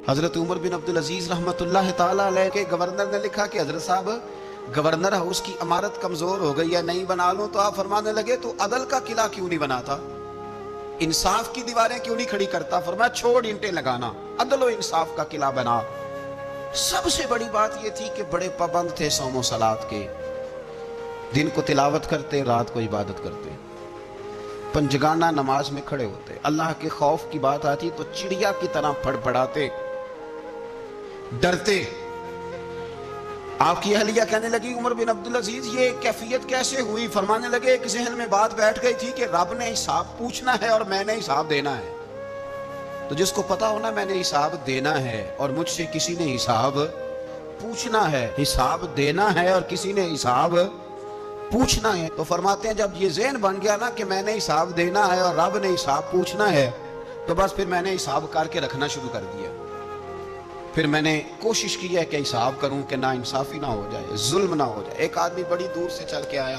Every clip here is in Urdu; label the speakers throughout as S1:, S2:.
S1: حضرت عمر بن عبد العزیز رحمۃ اللہ تعالی علیہ کے گورنر نے لکھا کہ حضرت صاحب گورنر ہاؤس کی عمارت کمزور ہو گئی ہے، نہیں بنا لوں. تو آپ فرمانے لگے تو عدل کا قلعہ کیوں نہیں بناتا، انصاف کی دیواریں کیوں نہیں کھڑی کرتا؟ فرمایا چھوڑ اینٹیں لگانا، عدل و انصاف کا قلعہ بنا. سب سے بڑی بات یہ تھی کہ بڑے پابند تھے صوم و صلات کے، دن کو تلاوت کرتے، رات کو عبادت کرتے، پنجگانہ نماز میں کھڑے ہوتے، اللہ کے خوف کی بات آتی تو چڑیا کی طرح پڑپڑاتے، ڈرتے. آپ کی اہلیہ کہنے لگی عمر بن عبدالعزیز یہ کیفیت کیسے ہوئی؟ فرمانے لگے ایک ذہن میں بات بیٹھ گئی تھی کہ رب نے حساب پوچھنا ہے اور میں نے حساب دینا ہے. تو جس کو پتا ہونا میں نے حساب دینا ہے اور مجھ سے کسی نے حساب پوچھنا ہے، حساب دینا ہے اور کسی نے حساب پوچھنا ہے. تو فرماتے ہیں جب یہ ذہن بن گیا نا کہ میں نے حساب دینا ہے اور رب نے حساب پوچھنا ہے، تو بس پھر میں نے حساب کر کے رکھنا شروع کر دیا. پھر میں نے کوشش کی ہے کہ حساب کروں کہ نا انصافی نہ ہو جائے، ظلم نہ ہو جائے. ایک آدمی بڑی دور سے چل کے آیا،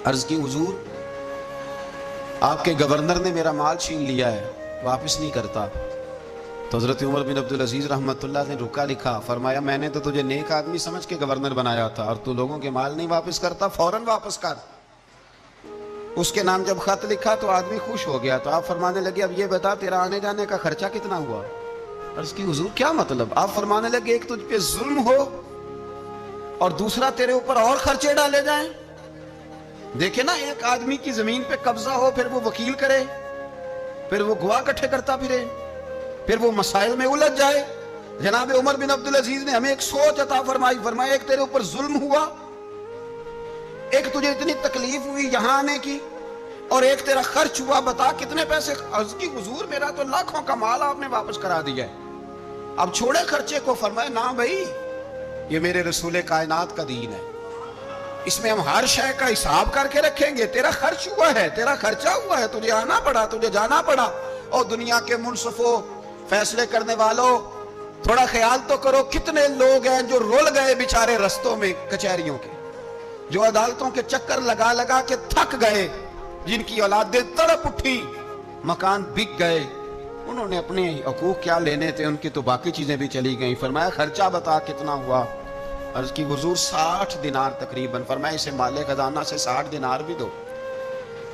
S1: عرض کی حضور آپ کے گورنر نے میرا مال چھین لیا ہے، واپس نہیں کرتا. تو حضرت عمر بن عبدالعزیز رحمۃ اللہ نے رکا لکھا، فرمایا میں نے تو تجھے نیک آدمی سمجھ کے گورنر بنایا تھا اور تو لوگوں کے مال نہیں واپس کرتا، فوراً واپس کر. اس کے نام جب خط لکھا تو آدمی خوش ہو گیا. تو آپ فرمانے لگے اب یہ بتا تیرا آنے جانے کا خرچہ کتنا ہوا؟ عرض کی حضور کیا مطلب؟ آپ فرمانے لگے ایک تجھ پہ ظلم ہو اور دوسرا تیرے اوپر اور خرچے ڈالے جائیں. دیکھیں نا ایک آدمی کی زمین پہ قبضہ ہو، پھر وہ وکیل کرے، پھر وہ گواہ اکٹھے کرتا پھرے، پھر وہ مسائل میں الجھ جائے. جناب عمر بن عبدالعزیز نے ہمیں ایک سوچ عطا فرمائی. فرمایا ایک تیرے اوپر ظلم ہوا، ایک تجھے اتنی تکلیف ہوئی یہاں آنے کی، اور ایک تیرا خرچ ہوا، بتا کتنے پیسے؟ عرض کی حضور میرا تو لاکھوں کا مال آپ نے واپس کرا دیا ہے، اب چھوڑے خرچے کو. فرمایا نا بھائی یہ میرے رسول کائنات کا دین ہے، اس میں ہم ہر شے کا حساب کر کے رکھیں گے. تیرا خرچ ہوا ہے، تیرا خرچہ ہوا ہے، تجھے آنا پڑا، تجھے جانا پڑا. اور دنیا کے منصفوں، فیصلے کرنے والوں، تھوڑا خیال تو کرو کتنے لوگ ہیں جو رول گئے بیچارے رستوں میں کچہریوں کے، جو عدالتوں کے چکر لگا لگا کے تھک گئے، جن کی اولادیں تڑپ اٹھی، مکان بک گئے. انہوں نے اپنے حقوق کیا لینے تھے، ان کی تو باقی چیزیں بھی چلی گئیں. فرمایا خرچہ بتا کتنا ہوا؟ عرض کی حضور 60 دینار تقریباً. فرمایا اسے مال خزانہ سے 60 دینار بھی دو.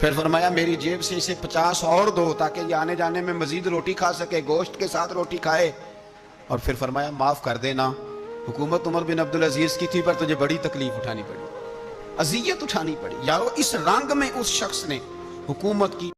S1: پھر فرمایا میری جیب سے اسے 50 اور دو تاکہ یہ آنے جانے میں مزید روٹی کھا سکے، گوشت کے ساتھ روٹی کھائے. اور پھر فرمایا معاف کر دینا، حکومت عمر بن عبدالعزیز کی تھی پر تجھے بڑی تکلیف اٹھانی پڑی، اذیت اٹھانی پڑی. یارو اس رنگ میں اس شخص نے حکومت کی